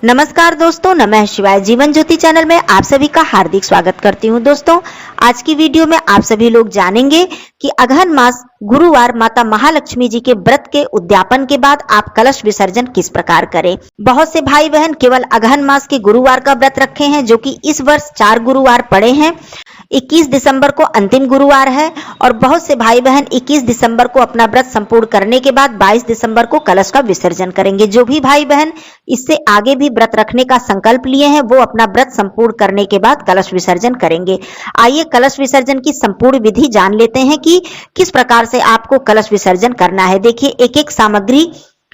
नमस्कार दोस्तों, नमः शिवाय। जीवन ज्योति चैनल में आप सभी का हार्दिक स्वागत करती हूँ। दोस्तों, आज की वीडियो में आप सभी लोग जानेंगे कि अगहन मास गुरुवार माता महालक्ष्मी जी के व्रत के उद्यापन के बाद आप कलश विसर्जन किस प्रकार करें। बहुत से भाई बहन केवल अगहन मास के गुरुवार का व्रत रखे हैं, जो कि इस वर्ष 4 गुरुवार पड़े हैं। 21 दिसंबर को अंतिम गुरुवार है और बहुत से भाई बहन 21 दिसंबर को अपना व्रत संपूर्ण करने के बाद 22 दिसंबर को कलश का विसर्जन करेंगे। जो भी भाई बहन इससे आगे भी व्रत रखने का संकल्प लिए हैं, वो अपना व्रत संपूर्ण करने के बाद कलश विसर्जन करेंगे। आइए कलश विसर्जन की संपूर्ण विधि जान लेते हैं कि किस प्रकार से आपको कलश विसर्जन करना है। देखिए, एक एक सामग्री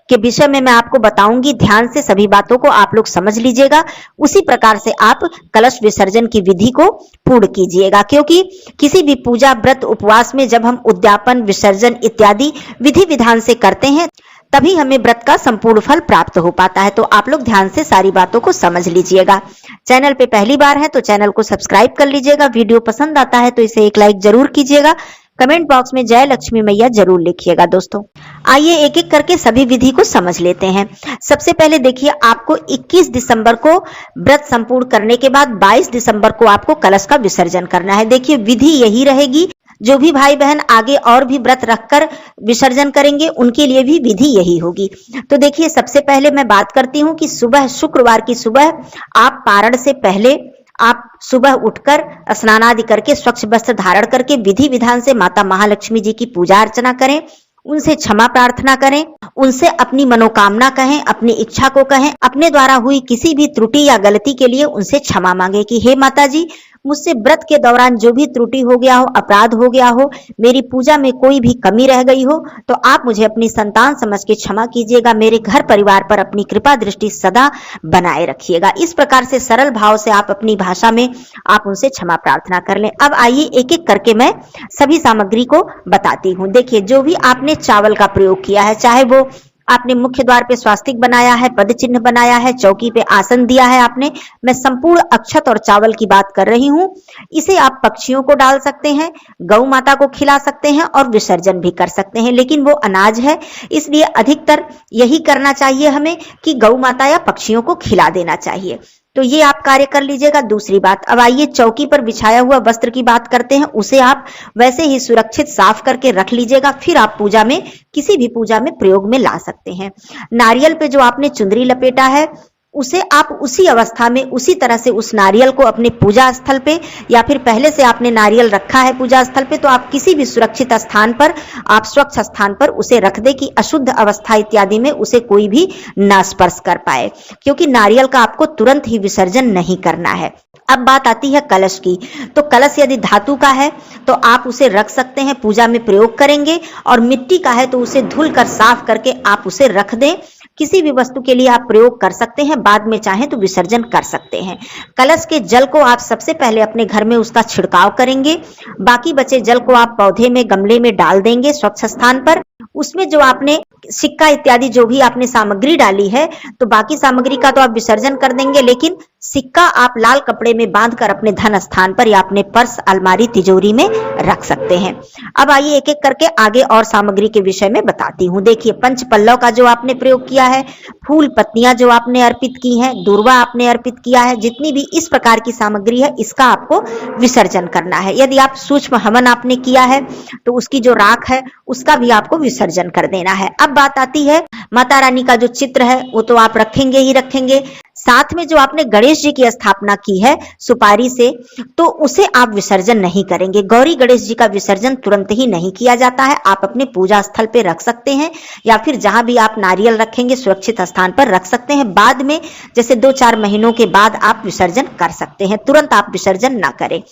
के विषय में मैं आपको बताऊंगी, ध्यान से सभी बातों को आप लोग समझ लीजिएगा। उसी प्रकार से आप कलश विसर्जन की विधि को पूर्ण कीजिएगा, क्योंकि किसी भी पूजा, व्रत, उपवास में जब हम उद्यापन, विसर्जन इत्यादि विधि विधान से करते हैं, तभी हमें व्रत का संपूर्ण फल प्राप्त हो पाता है। तो आप लोग ध्यान से सारी बातों को समझ लीजिएगा। चैनल पे पहली बार है तो चैनल को सब्सक्राइब कर लीजिएगा। वीडियो पसंद आता है तो इसे एक लाइक जरूर कीजिएगा। कमेंट बॉक्स में जय लक्ष्मी मैया जरूर लिखिएगा। दोस्तों, आइए एक एक करके सभी विधि को समझ लेते हैं। सबसे पहले देखिए, आपको 21 दिसंबर को व्रत संपूर्ण करने के बाद 22 दिसंबर को आपको कलश का विसर्जन करना है। देखिए, विधि यही रहेगी। जो भी भाई बहन आगे और भी व्रत रखकर विसर्जन करेंगे, उनके लिए भी विधि यही होगी। तो देखिए, सबसे पहले मैं बात करती हूँ कि सुबह, शुक्रवार की सुबह आप पारण से पहले आप सुबह उठकर स्नान आदि करके स्वच्छ वस्त्र धारण करके विधि विधान से माता महालक्ष्मी जी की पूजा अर्चना करें, उनसे क्षमा प्रार्थना करें, उनसे अपनी मनोकामना कहें, अपनी इच्छा को कहें, अपने द्वारा हुई किसी भी त्रुटि या गलती के लिए उनसे क्षमा मांगे कि हे माता जी, मुझसे व्रत के दौरान जो भी त्रुटि हो गया हो, अपराध हो गया हो, मेरी पूजा में कोई भी कमी रह गई हो, तो आप मुझे अपनी संतान समझ के क्षमा कीजिएगा। मेरे घर परिवार पर अपनी कृपा दृष्टि सदा बनाए रखिएगा। इस प्रकार से सरल भाव से आप अपनी भाषा में आप उनसे क्षमा प्रार्थना कर लें। अब आइए एक एक करके मैं सभी सामग्री को बताती हूँ। देखिए, जो भी आपने चावल का प्रयोग किया है, चाहे वो आपने मुख्य द्वार पे स्वास्तिक बनाया है, पद चिन्ह बनाया है, चौकी पे आसन दिया है आपने, मैं संपूर्ण अक्षत और चावल की बात कर रही हूँ। इसे आप पक्षियों को डाल सकते हैं, गौ माता को खिला सकते हैं और विसर्जन भी कर सकते हैं। लेकिन वो अनाज है, इसलिए अधिकतर यही करना चाहिए हमें कि गौ माता या पक्षियों को खिला देना चाहिए। तो ये आप कार्य कर लीजिएगा। दूसरी बात, अब आइए चौकी पर बिछाया हुआ वस्त्र की बात करते हैं। उसे आप वैसे ही सुरक्षित साफ करके रख लीजिएगा, फिर आप पूजा में, किसी भी पूजा में प्रयोग में ला सकते हैं। नारियल पे जो आपने चुंदरी लपेटा है, उसे आप उसी अवस्था में, उसी तरह से उस नारियल को अपने पूजा स्थल पे, या फिर पहले से आपने नारियल रखा है पूजा स्थल पे, तो आप किसी भी सुरक्षित स्थान पर, आप स्वच्छ स्थान पर उसे रख दे कि अशुद्ध अवस्था इत्यादि में उसे कोई भी ना स्पर्श कर पाए, क्योंकि नारियल का आपको तुरंत ही विसर्जन नहीं करना है। अब बात आती है कलश की। तो कलश यदि धातु का है तो आप उसे रख सकते हैं, पूजा में प्रयोग करेंगे, और मिट्टी का है तो उसे धुल कर साफ करके आप उसे रख दें। किसी भी वस्तु के लिए आप प्रयोग कर सकते हैं, बाद में चाहें तो विसर्जन कर सकते हैं। कलश के जल को आप सबसे पहले अपने घर में उसका छिड़काव करेंगे, बाकी बचे जल को आप पौधे में, गमले में डाल देंगे स्वच्छ स्थान पर। उसमें जो आपने सिक्का इत्यादि जो भी आपने सामग्री डाली है, तो बाकी सामग्री का तो आप विसर्जन कर देंगे, लेकिन सिक्का आप लाल कपड़े में बांधकर अपने धन स्थान पर या अपने पर्स, अलमारी, तिजोरी में रख सकते हैं। अब आइए एक एक करके आगे और सामग्री के विषय में बताती हूँ। देखिए, पंच पल्लव का जो आपने प्रयोग किया है, फूल पत्तियां जो आपने अर्पित की हैं, दूर्वा आपने अर्पित किया है, जितनी भी इस प्रकार की सामग्री है, इसका आपको विसर्जन करना है। यदि आप सूक्ष्म हवन आपने किया है तो उसकी जो राख है उसका भी आपको विसर्जन कर देना है। अब बात आती है माता रानी का जो चित्र है, वो तो आप रखेंगे ही रखेंगे। साथ में जो आपने गणेश जी की स्थापना की है सुपारी से, तो उसे आप विसर्जन नहीं करेंगे। गौरी गणेश जी का विसर्जन तुरंत ही नहीं किया जाता है। आप अपने पूजा स्थल पे रख सकते हैं, या फिर जहां भी आप नारियल रखेंगे सुरक्षित स्थान पर रख सकते हैं। बाद में, जैसे 2-4 महीनों के बाद आप विसर्जन कर सकते हैं, तुरंत आप विसर्जन ना करें।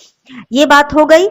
ये बात हो गई।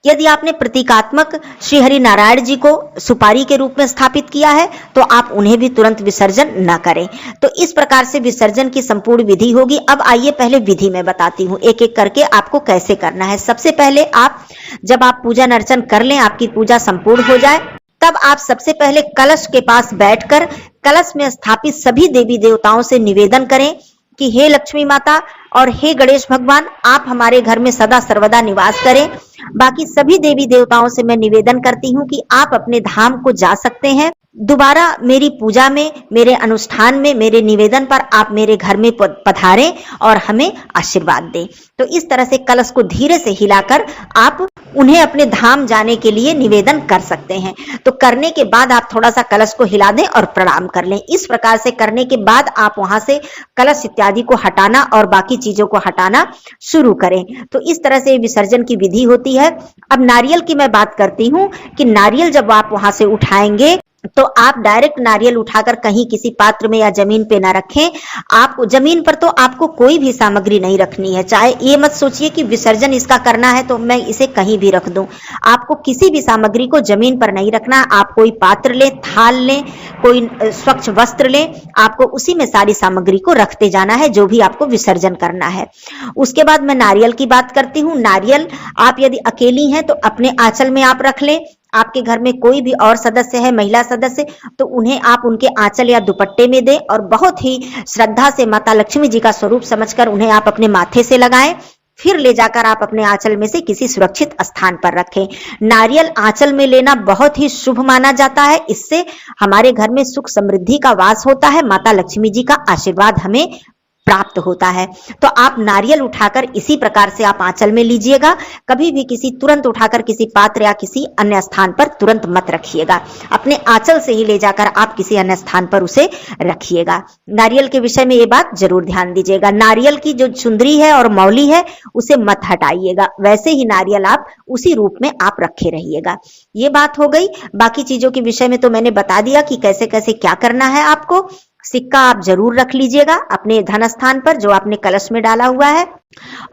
यदि आपने प्रतीकात्मक श्री हरि नारायण जी को सुपारी के रूप में स्थापित किया है, तो आप उन्हें भी तुरंत विसर्जन न करें। तो इस प्रकार से विसर्जन की संपूर्ण विधि होगी। अब आइए पहले विधि में बताती हूँ, एक एक करके आपको कैसे करना है। सबसे पहले आप, जब आप पूजन अर्चन कर लें, आपकी पूजा संपूर्ण हो जाए, तब आप सबसे पहले कलश के पास बैठकर कलश में स्थापित सभी देवी देवताओं से निवेदन करें कि हे लक्ष्मी माता और हे गणेश भगवान, आप हमारे घर में सदा सर्वदा निवास करें। बाकी सभी देवी देवताओं से मैं निवेदन करती हूँ कि आप अपने धाम को जा सकते हैं, दोबारा मेरी पूजा में, मेरे अनुष्ठान में, मेरे निवेदन पर आप मेरे घर में पधारें और हमें आशीर्वाद दें। तो इस तरह से कलश को धीरे से हिलाकर आप उन्हें अपने धाम जाने के लिए निवेदन कर सकते हैं। तो करने के बाद आप थोड़ा सा कलश को हिला दें और प्रणाम कर लें। इस प्रकार से करने के बाद आप वहां से कलश इत्यादि को हटाना और बाकी चीजों को हटाना शुरू करें। तो इस तरह से विसर्जन की विधि होती है। अब नारियल की मैं बात करती हूं कि नारियल जब आप वहां से उठाएंगे तो आप डायरेक्ट नारियल उठाकर कहीं किसी पात्र में या जमीन पे ना रखें। आप जमीन पर तो आपको कोई भी सामग्री नहीं रखनी है। चाहे ये मत सोचिए कि विसर्जन इसका करना है तो मैं इसे कहीं भी रख दूं। आपको किसी भी सामग्री को जमीन पर नहीं रखना। आप कोई पात्र लें, थाल लें, कोई स्वच्छ वस्त्र लें, आपको उसी में सारी सामग्री को रखते जाना है जो भी आपको विसर्जन करना है। उसके बाद मैं नारियल की बात करती हूँ। नारियल आप यदि अकेली हैं तो अपने आंचल में आप रख लें। आपके घर में कोई भी और सदस्य है, महिला सदस्य, तो उन्हें आप उनके आंचल या दुपट्टे में दें और बहुत ही श्रद्धा से माता लक्ष्मी जी का स्वरूप समझकर उन्हें आप अपने माथे से लगाएं। फिर ले जाकर आप अपने आंचल में से किसी सुरक्षित स्थान पर रखें। नारियल आंचल में लेना बहुत ही शुभ माना जाता है। इससे हमारे घर में सुख समृद्धि का वास होता है, माता लक्ष्मी जी का आशीर्वाद हमें प्राप्त होता है। तो आप नारियल उठाकर इसी प्रकार से आप आंचल में लीजिएगा। कभी भी तुरंत उठाकर किसी पात्र या किसी अन्य स्थान पर तुरंत मत रखिएगा। अपने आंचल से ही ले जाकर आप किसी अन्य स्थान पर उसे रखिएगा। नारियल के विषय में ये बात जरूर ध्यान दीजिएगा। नारियल की जो चुंदरी है और मौली है उसे मत हटाइएगा। वैसे ही नारियल आप उसी रूप में आप रखे रहिएगा। ये बात हो गई। बाकी चीजों के विषय में तो मैंने बता दिया कि कैसे कैसे क्या करना है आपको। सिक्का आप जरूर रख लीजिएगा अपने धन स्थान पर जो आपने कलश में डाला हुआ है,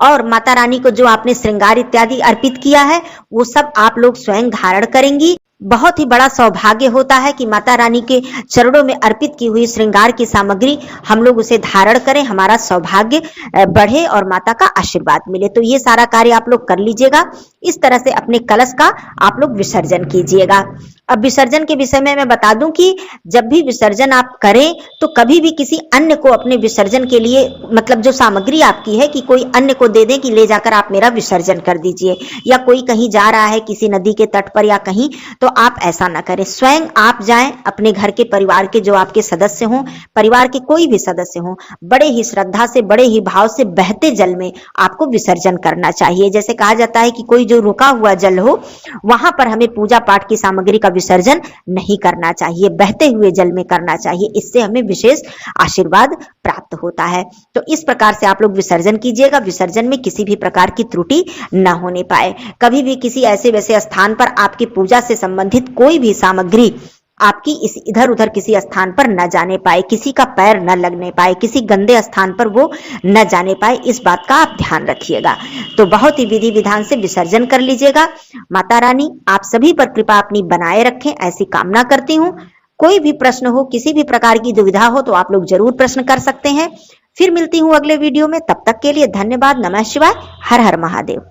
और माता रानी को जो आपने श्रृंगार इत्यादि अर्पित किया है वो सब आप लोग स्वयं धारण करेंगी। बहुत ही बड़ा सौभाग्य होता है कि माता रानी के चरणों में अर्पित की हुई श्रृंगार की सामग्री हम लोग उसे धारण करें, हमारा सौभाग्य बढ़े और माता का आशीर्वाद मिले। तो ये सारा कार्य आप लोग कर लीजिएगा। इस तरह से अपने कलश का आप लोग विसर्जन कीजिएगा। अब विसर्जन के विषय में मैं बता दूं कि जब भी विसर्जन आप करें तो कभी भी किसी अन्य को अपने विसर्जन के लिए, मतलब जो सामग्री आपकी है, कि कोई अन्य को दे दें कि ले जाकर आप मेरा विसर्जन कर दीजिए, या कोई कहीं जा रहा है किसी नदी के तट पर या कहीं, तो आप ऐसा ना करें। स्वयं आप जाएं, अपने घर के परिवार के जो आपके सदस्य हों, परिवार के कोई भी सदस्य हों, बड़े ही श्रद्धा से, बड़े ही भाव से बहते जल में आपको विसर्जन करना चाहिए। जैसे कहा जाता है कि कोई जो रुका हुआ जल हो वहां पर हमें पूजा पाठ की सामग्री का विसर्जन नहीं करना चाहिए, बहते हुए जल में करना चाहिए। इससे हमें विशेष आशीर्वाद प्राप्त होता है। तो इस प्रकार से आप लोग विसर्जन कीजिएगा। विसर्जन में किसी भी प्रकार की त्रुटि न होने पाए। कभी भी किसी ऐसे वैसे स्थान पर आपकी पूजा से संबंधित कोई भी सामग्री आपकी इस इधर उधर किसी स्थान पर न जाने पाए, किसी का पैर न लगने पाए, किसी गंदे स्थान पर वो न जाने पाए, इस बात का आप ध्यान रखिएगा। तो बहुत ही विधि विधान से विसर्जन कर लीजिएगा। माता रानी आप सभी पर कृपा अपनी बनाए रखें, ऐसी कामना करती हूँ। कोई भी प्रश्न हो, किसी भी प्रकार की दुविधा हो तो आप लोग जरूर प्रश्न कर सकते हैं। फिर मिलती हूँ अगले वीडियो में। तब तक के लिए धन्यवाद। नमः शिवाय। हर हर महादेव।